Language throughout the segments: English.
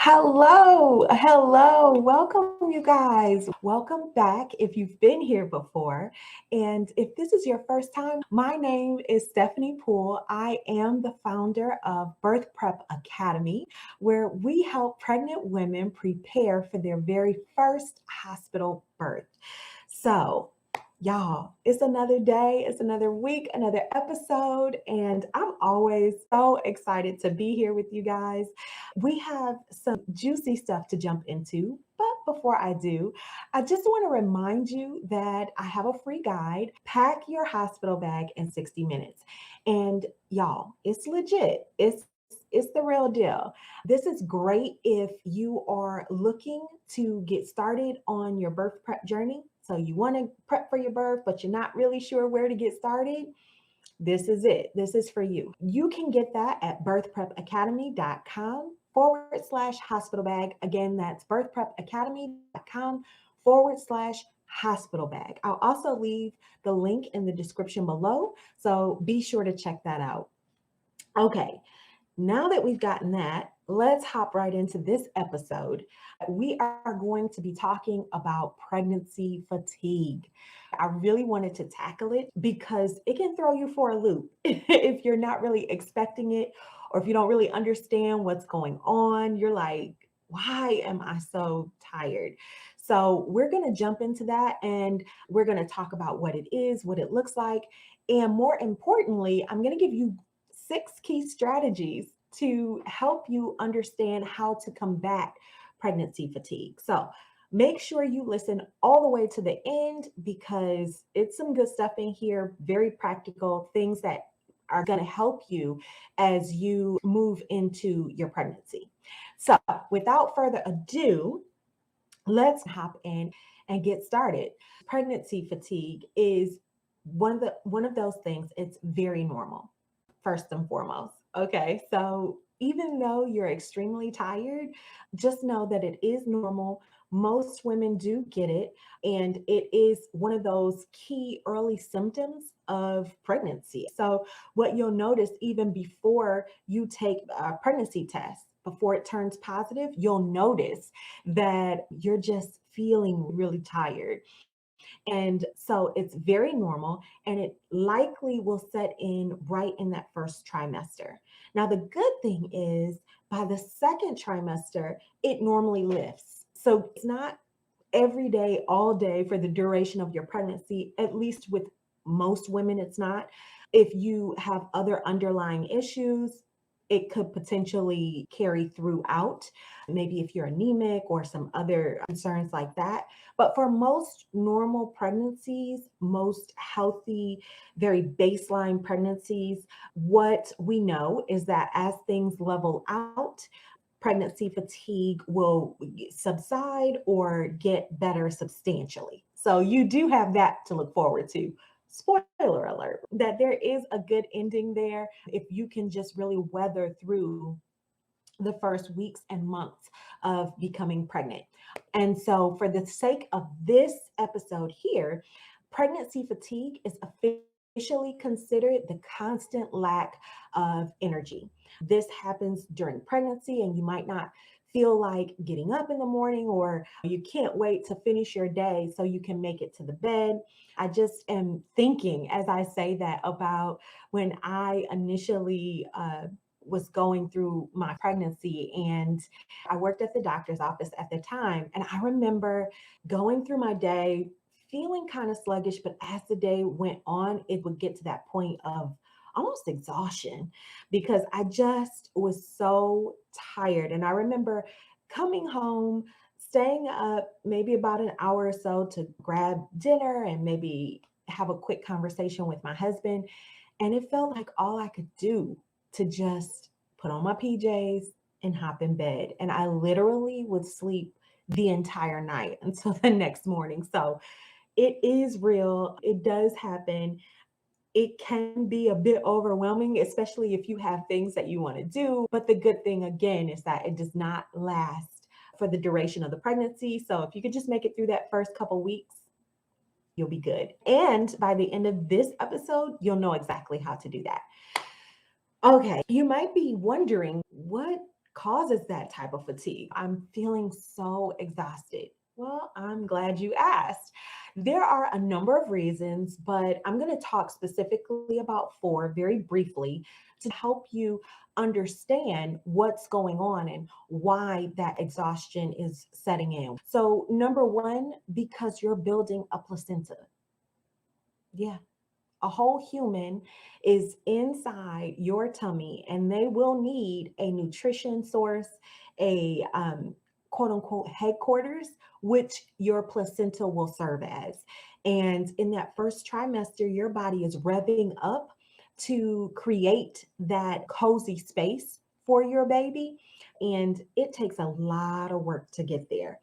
Hello, welcome you guys. Welcome back if you've been here before. And if this is your first time, my name is Stephanie Poole. I am the founder of Birth Prep Academy, where we help pregnant women prepare for their very first hospital birth. So, y'all, it's another day, it's another week, another episode, and I'm always so excited to be here with you guys. We have some juicy stuff to jump into. But before I do, I just want to remind you that I have a free guide, Pack Your Hospital Bag in 60 Minutes. And y'all, it's legit. It's the real deal. This is great if you are looking to get started on your birth prep journey. So you want to prep for your birth, but you're not really sure where to get started. This is it. This is for you. You can get that at birthprepacademy.com/hospital bag. Again, that's birthprepacademy.com/hospital bag. I'll also leave the link in the description below. So be sure to check that out. Okay. Now that we've gotten that, let's hop right into this episode. We are going to be talking about pregnancy fatigue. I really wanted to tackle it because it can throw you for a loop if you're not really expecting it or if you don't really understand what's going on. You're like, why am I so tired? So, we're going to jump into that and we're going to talk about what it is, what it looks like, and more importantly, I'm going to give you 6 key strategies to help you understand how to combat pregnancy fatigue. So make sure you listen all the way to the end because it's some good stuff in here, very practical things that are going to help you as you move into your pregnancy. So without further ado, let's hop in and get started. Pregnancy fatigue is one of those things. It's very normal first and foremost. Okay. So even though you're extremely tired, just know that it is normal. Most women do get it. And it is one of those key early symptoms of pregnancy. So, what you'll notice even before you take a pregnancy test, before it turns positive, you'll notice that you're just feeling really tired. And so it's very normal and it likely will set in right in that first trimester. Now, the good thing is by the second trimester, it normally lifts. So it's not every day, all day for the duration of your pregnancy, at least with most women, it's not. If you have other underlying issues, it could potentially carry throughout, maybe if you're anemic or some other concerns like that. But for most normal pregnancies, most healthy, very baseline pregnancies, what we know is that as things level out, pregnancy fatigue will subside or get better substantially. So you do have that to look forward to. Spoiler alert, that there is a good ending there if you can just really weather through the first weeks and months of becoming pregnant. And so, for the sake of this episode here, pregnancy fatigue is officially considered the constant lack of energy. This happens during pregnancy, and you might not feel like getting up in the morning, or you can't wait to finish your day so you can make it to the bed. I just am thinking as I say that about when I initially was going through my pregnancy and I worked at the doctor's office at the time. And I remember going through my day feeling kind of sluggish, but as the day went on, it would get to that point of almost exhaustion because I just was so tired. And I remember coming home, staying up maybe about an hour or so to grab dinner and maybe have a quick conversation with my husband. And it felt like all I could do to just put on my PJs and hop in bed. And I literally would sleep the entire night until the next morning. So it is real. It does happen. It can be a bit overwhelming, especially if you have things that you want to do. But the good thing, again, is that it does not last for the duration of the pregnancy. So if you could just make it through that first couple weeks, you'll be good. And by the end of this episode, you'll know exactly how to do that. Okay, you might be wondering what causes that type of fatigue? I'm feeling so exhausted. Well, I'm glad you asked. There are a number of reasons, but I'm going to talk specifically about four very briefly to help you understand what's going on and why that exhaustion is setting in. So, number one, because you're building a placenta. Yeah, a whole human is inside your tummy and they will need a nutrition source, a quote unquote headquarters, which your placenta will serve as. And in that first trimester, your body is revving up to create that cozy space for your baby. And it takes a lot of work to get there.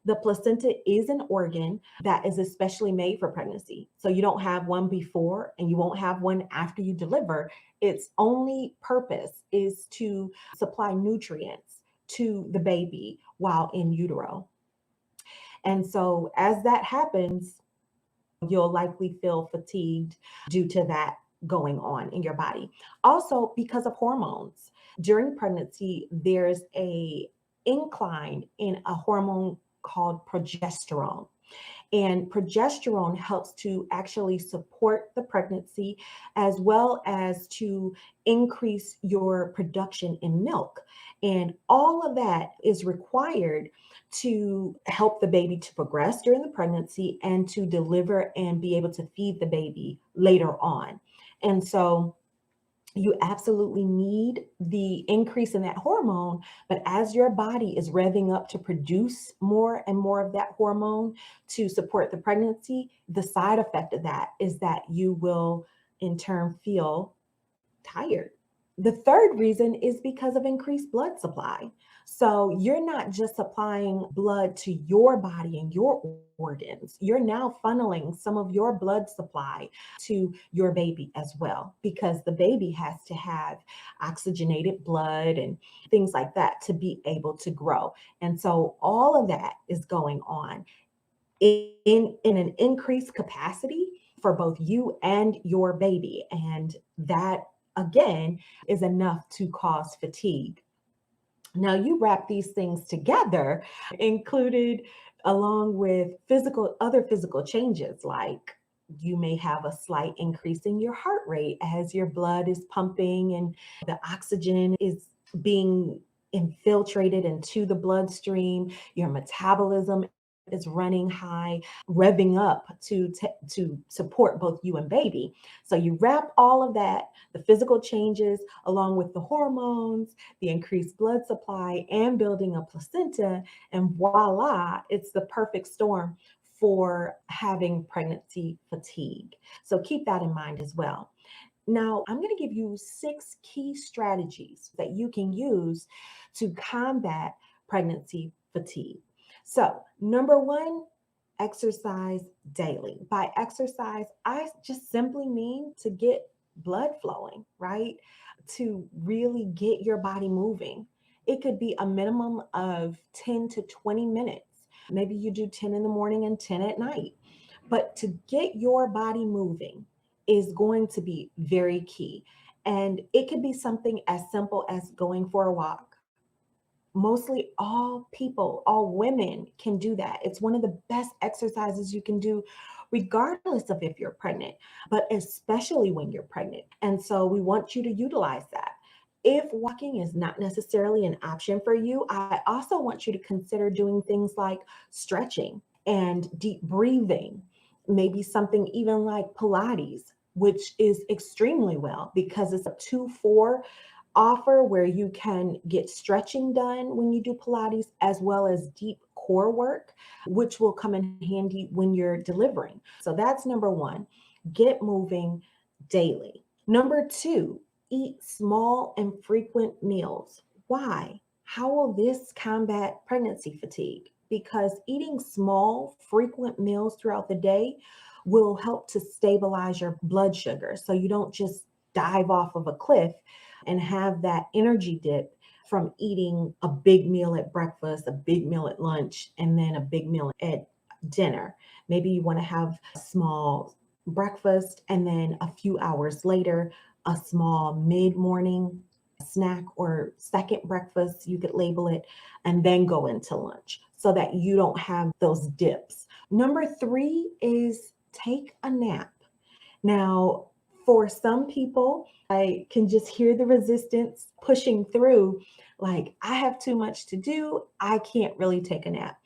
The placenta is an organ that is especially made for pregnancy. So you don't have one before and you won't have one after you deliver. Its only purpose is to supply nutrients to the baby while in utero. And so as that happens, you'll likely feel fatigued due to that going on in your body. Also, because of hormones. During pregnancy, there's a incline in a hormone called progesterone. And progesterone helps to actually support the pregnancy as well as to increase your production in milk. And all of that is required to help the baby to progress during the pregnancy and to deliver and be able to feed the baby later on. And so you absolutely need the increase in that hormone. But as your body is revving up to produce more and more of that hormone to support the pregnancy, the side effect of that is that you will in turn feel tired. The third reason is because of increased blood supply. So you're not just supplying blood to your body and your organs, you're now funneling some of your blood supply to your baby as well, because the baby has to have oxygenated blood and things like that to be able to grow. And so all of that is going on in an increased capacity for both you and your baby. And that again is enough to cause fatigue. Now, you wrap these things together, included along with other physical changes, like you may have a slight increase in your heart rate as your blood is pumping and the oxygen is being infiltrated into the bloodstream. Your metabolism is running high, revving up to support both you and baby. So you wrap all of that, the physical changes, along with the hormones, the increased blood supply, and building a placenta, and voila, it's the perfect storm for having pregnancy fatigue. So keep that in mind as well. Now, I'm going to give you 6 key strategies that you can use to combat pregnancy fatigue. So, number one, exercise daily. By exercise, I just simply mean to get blood flowing, right? To really get your body moving. It could be a minimum of 10 to 20 minutes. Maybe you do 10 in the morning and 10 at night. But to get your body moving is going to be very key. And it could be something as simple as going for a walk. Mostly all people, all women can do that. It's one of the best exercises you can do, regardless of if you're pregnant, but especially when you're pregnant. And so we want you to utilize that. If walking is not necessarily an option for you, I also want you to consider doing things like stretching and deep breathing, maybe something even like Pilates, which is extremely well because it's a 2-4 offer where you can get stretching done when you do Pilates, as well as deep core work, which will come in handy when you're delivering. So that's number one, get moving daily. Number two, eat small and frequent meals. Why? How will this combat pregnancy fatigue? Because eating small, frequent meals throughout the day will help to stabilize your blood sugar so you don't just dive off of a cliff and have that energy dip from eating a big meal at breakfast, a big meal at lunch, and then a big meal at dinner. Maybe you want to have a small breakfast and then a few hours later, a small mid morning snack or second breakfast, you could label it, and then go into lunch so that you don't have those dips. Number three is take a nap. Now, for some people, I can just hear the resistance pushing through. Like, I have too much to do. I can't really take a nap.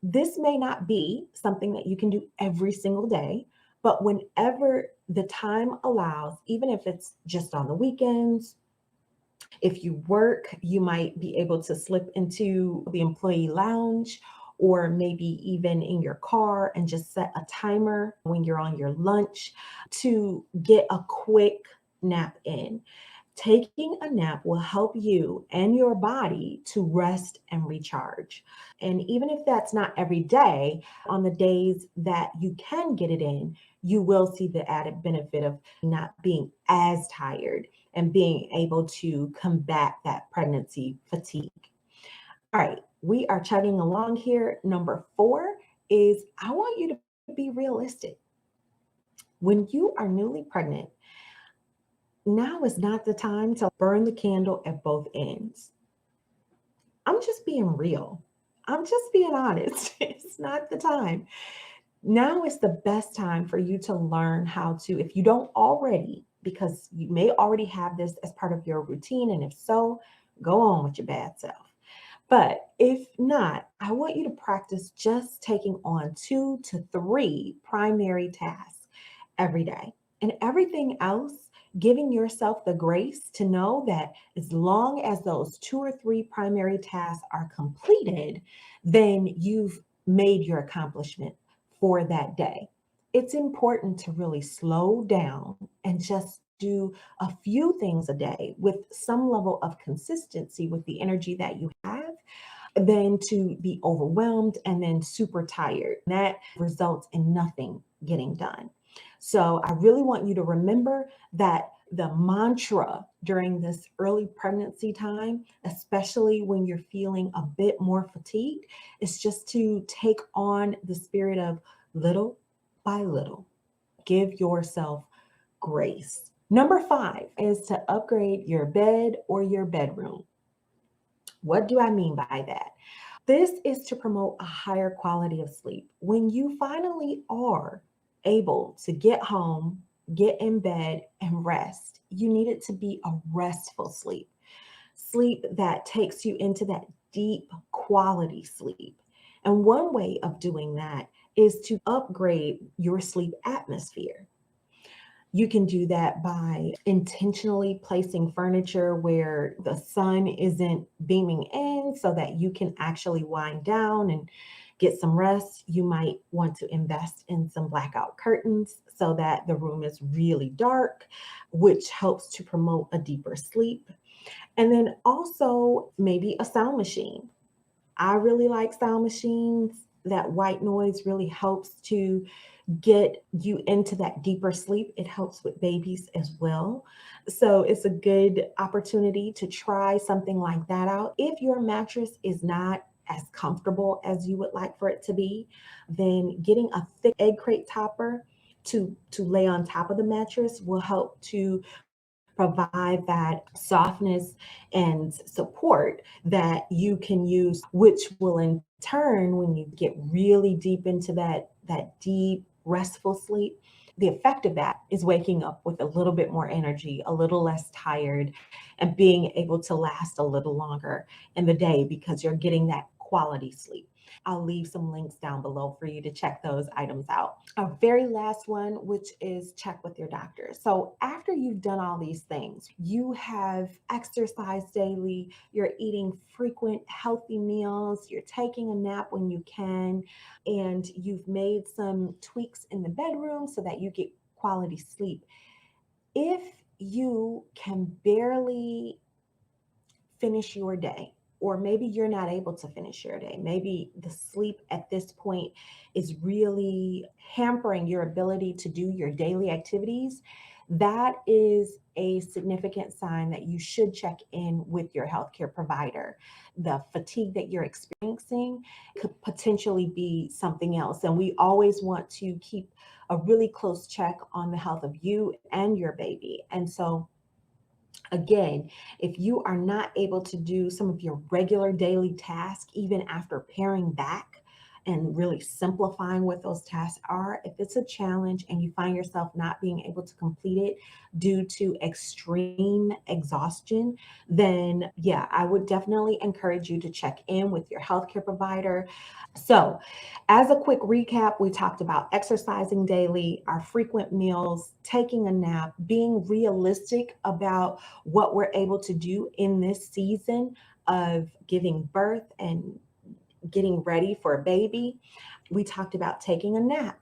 This may not be something that you can do every single day, but whenever the time allows, even if it's just on the weekends, if you work, you might be able to slip into the employee lounge or maybe even in your car and just set a timer when you're on your lunch to get a quick nap in. Taking a nap will help you and your body to rest and recharge. And even if that's not every day, on the days that you can get it in, you will see the added benefit of not being as tired and being able to combat that pregnancy fatigue. All right, we are chugging along here. Number four is I want you to be realistic. When you are newly pregnant, now is not the time to burn the candle at both ends. I'm just being real. I'm just being honest. It's not the time. Now is the best time for you to learn how to, if you don't already, because you may already have this as part of your routine. And if so, go on with your bad self. But if not, I want you to practice just taking on 2 to 3 primary tasks every day. And everything else, giving yourself the grace to know that as long as those 2 or 3 primary tasks are completed, then you've made your accomplishment for that day. It's important to really slow down and just do a few things a day with some level of consistency with the energy that you have than to be overwhelmed and then super tired. That results in nothing getting done. So I really want you to remember that the mantra during this early pregnancy time, especially when you're feeling a bit more fatigued, is just to take on the spirit of little by little. Give yourself grace. Number 5 is to upgrade your bed or your bedroom. What do I mean by that? This is to promote a higher quality of sleep. When you finally are able to get home, get in bed, and rest, you need it to be a restful sleep, sleep that takes you into that deep quality sleep. And one way of doing that is to upgrade your sleep atmosphere. You can do that by intentionally placing furniture where the sun isn't beaming in so that you can actually wind down and get some rest. You might want to invest in some blackout curtains so that the room is really dark, which helps to promote a deeper sleep. And then also maybe a sound machine. I really like sound machines. That white noise really helps to get you into that deeper sleep. It helps with babies as well. So it's a good opportunity to try something like that out. If your mattress is not as comfortable as you would like for it to be, then getting a thick egg crate topper to lay on top of the mattress will help to provide that softness and support that you can use, which will in turn, when you get really deep into that deep restful sleep, the effect of that is waking up with a little bit more energy, a little less tired, and being able to last a little longer in the day because you're getting that quality sleep. I'll leave some links down below for you to check those items out. Our very last one, which is check with your doctor. So after you've done all these things, you have exercised daily, you're eating frequent healthy meals, you're taking a nap when you can, and you've made some tweaks in the bedroom so that you get quality sleep. If you can barely finish your day, or maybe you're not able to finish your day. Maybe the sleep at this point is really hampering your ability to do your daily activities. That is a significant sign that you should check in with your healthcare provider. The fatigue that you're experiencing could potentially be something else. And we always want to keep a really close check on the health of you and your baby. And so Again, if you are not able to do some of your regular daily tasks, even after paring back and really simplifying what those tasks are, if it's a challenge and you find yourself not being able to complete it due to extreme exhaustion, then yeah, I would definitely encourage you to check in with your healthcare provider. So, as a quick recap, we talked about exercising daily, our frequent meals, taking a nap, being realistic about what we're able to do in this season of giving birth and getting ready for a baby. We talked about taking a nap.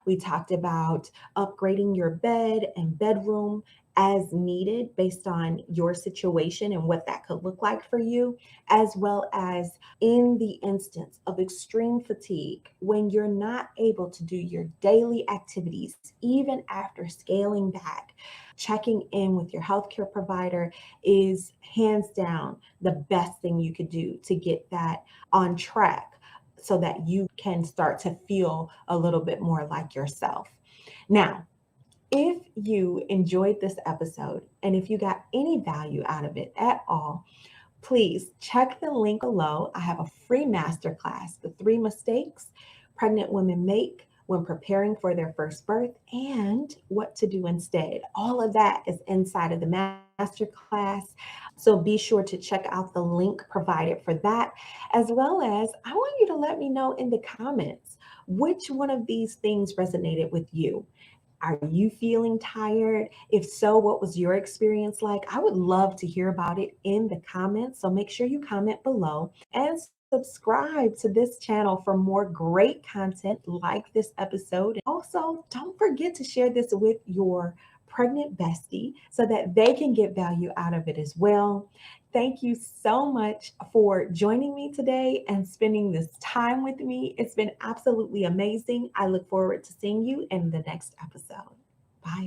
We talked about upgrading your bed and bedroom as needed based on your situation and what that could look like for you, as well as in the instance of extreme fatigue, when you're not able to do your daily activities, even after scaling back, checking in with your healthcare provider is hands down the best thing you could do to get that on track so that you can start to feel a little bit more like yourself. Now, if you enjoyed this episode and if you got any value out of it at all, please check the link below. I have a free masterclass, The 3 Mistakes Pregnant Women Make when preparing for their first birth and what to do instead. All of that is inside of the masterclass. So be sure to check out the link provided for that, as well as I want you to let me know in the comments which one of these things resonated with you. Are you feeling tired? If so, what was your experience like? I would love to hear about it in the comments. So make sure you comment below and subscribe to this channel for more great content like this episode. And also, don't forget to share this with your pregnant bestie so that they can get value out of it as well. Thank you so much for joining me today and spending this time with me. It's been absolutely amazing. I look forward to seeing you in the next episode. Bye.